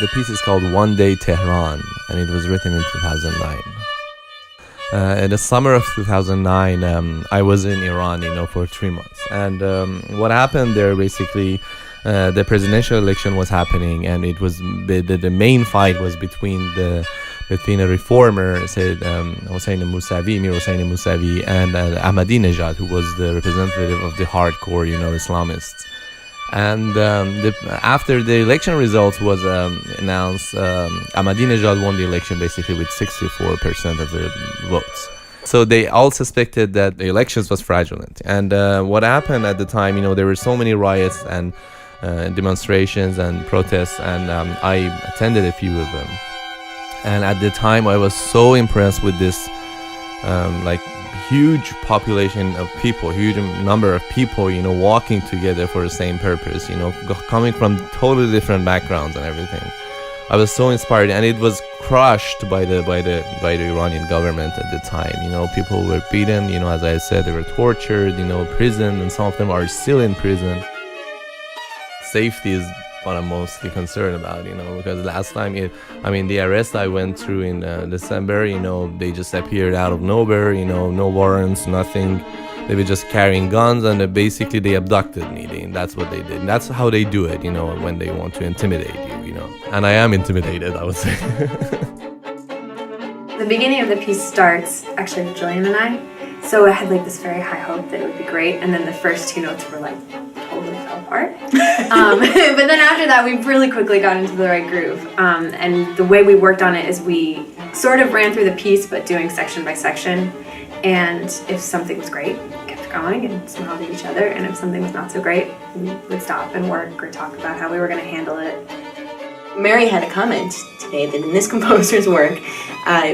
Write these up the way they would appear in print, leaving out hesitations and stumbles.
The piece is called One Day Tehran, and it was written in 2009. In the summer of 2009, I was in Iran, for 3 months. And what happened there, basically, the presidential election was happening, and it was the main fight was between a reformer, said Mir Hossein Mousavi, and Ahmadinejad, who was the representative of the hardcore, Islamists. And after the election results was announced, Ahmadinejad won the election basically with 64% of the votes. So they all suspected that the elections was fraudulent. And what happened at the time, there were so many riots and demonstrations and protests, and I attended a few of them. And at the time, I was so impressed with this huge population of people, huge number of people, walking together for the same purpose, coming from totally different backgrounds and everything. I was so inspired, and it was crushed by the Iranian government at the time. People were beaten, as I said, they were tortured, prison, and some of them are still in prison. Safety is what I'm mostly concerned about, because last time, the arrest I went through in December, they just appeared out of nowhere, no warrants, nothing. They were just carrying guns, and basically they abducted me. That's what they did. And that's how they do it, when they want to intimidate you, And I am intimidated, I would say. The beginning of the piece starts, actually, with Gillian and I. So I had this very high hope that it would be great, and then the first 2 notes were totally fell apart. But then after that, we really quickly got into the right groove. And the way we worked on it is we sort of ran through the piece, but doing section by section. And if something was great, we kept going and smiled at each other. And if something was not so great, we would stop and work or talk about how we were going to handle it. Mary had a comment today that in this composer's work,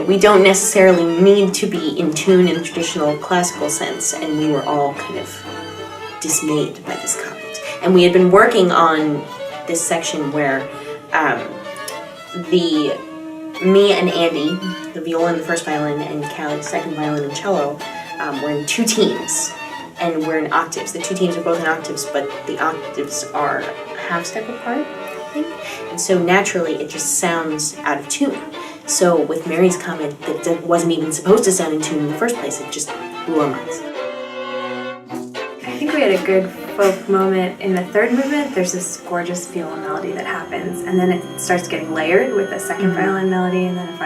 we don't necessarily need to be in tune in the traditional classical sense, and we were all kind of dismayed by this comment. And we had been working on this section where me and Andie, the viola and the first violin, and Kallie, second violin and cello, were in 2 teams, and we're in octaves. The 2 teams are both in octaves, but the octaves are a half step apart. And so naturally it just sounds out of tune. So with Mary's comment that wasn't even supposed to sound in tune in the first place, it just blew our minds. I think we had a good folk moment in the third movement. There's this gorgeous viola melody that happens, and then it starts getting layered with a second violin melody and then a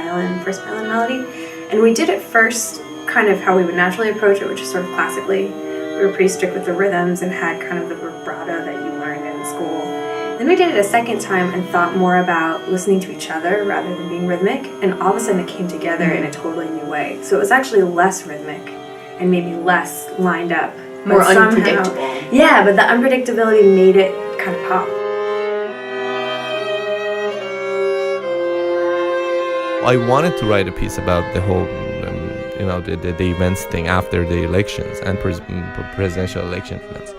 first violin melody. And we did it first kind of how we would naturally approach it, which is sort of classically. We were pretty strict with the rhythms and had kind of the vibrato that you learned in school. Then we did it a second time and thought more about listening to each other rather than being rhythmic, and all of a sudden it came together in a totally new way. So it was actually less rhythmic and maybe less lined up. More unpredictable. Yeah, but the unpredictability made it kind of pop. I wanted to write a piece about the whole, the events thing after the elections and presidential election events.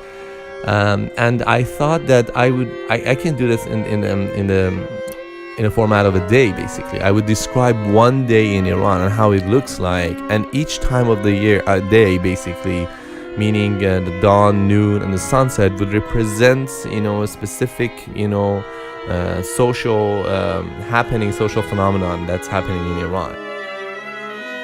And I thought that I can do this in a format of a day, basically. I would describe one day in Iran and how it looks like, and each time of the year, a day, basically, meaning the dawn, noon, and the sunset would represent, a specific, social happening, social phenomenon that's happening in Iran.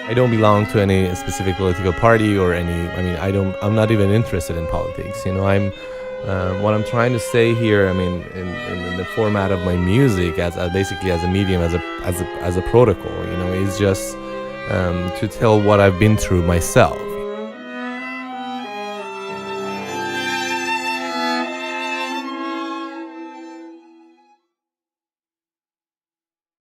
I don't belong to any specific political party or I'm not even interested in politics. What I'm trying to say here, in the format of my music, basically as a medium, as a protocol, is just to tell what I've been through myself.